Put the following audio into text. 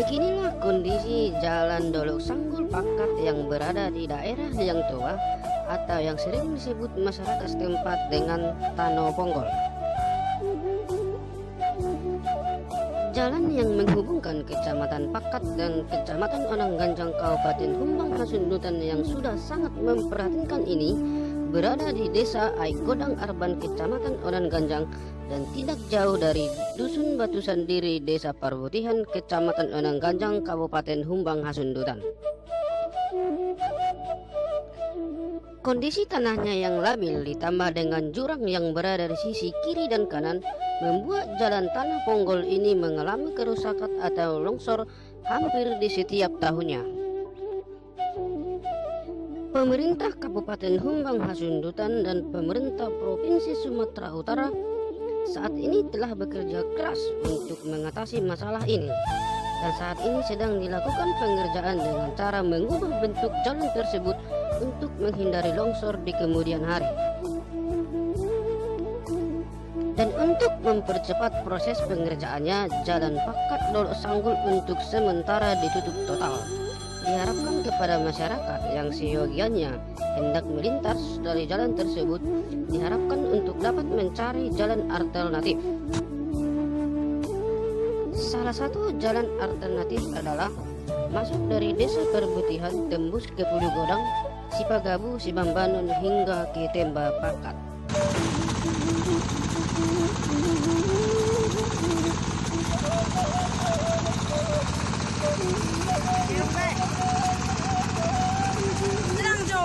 Beginilah kondisi Jalan Dolok Sanggul Pakat yang berada di daerah Liang Tua atau yang sering disebut masyarakat setempat dengan Tano Ponggol. Jalan yang menghubungkan Kecamatan Pakat dan Kecamatan Onangganjang Kabupaten Humbang Hasundutan yang sudah sangat memprihatinkan ini berada di Desa Aigodang Arban Kecamatan Onangganjang dan tidak jauh dari Dusun Batu Sandiri Desa Parbutihan Kecamatan Onangganjang Kabupaten Humbang Hasundutan. Kondisi tanahnya yang labil ditambah dengan jurang yang berada di sisi kiri dan kanan membuat jalan tanah Ponggol ini mengalami kerusakan atau longsor hampir di setiap tahunnya. Pemerintah Kabupaten Humbang Hasundutan dan pemerintah Provinsi Sumatera Utara saat ini telah bekerja keras untuk mengatasi masalah ini, dan saat ini sedang dilakukan pengerjaan dengan cara mengubah bentuk jalan tersebut untuk menghindari longsor di kemudian hari. Dan untuk mempercepat proses pengerjaannya, Jalan Pakat Dolok Sanggul untuk sementara ditutup total. Diharapkan kepada masyarakat yang seyogianya hendak melintas dari jalan tersebut, diharapkan untuk dapat mencari jalan alternatif. Salah satu jalan alternatif adalah masuk dari Desa Parbutihan tembus ke Pulau Godang, Sipagabu, Sibambanun hingga ke Temba Pakat. Sedang Jo.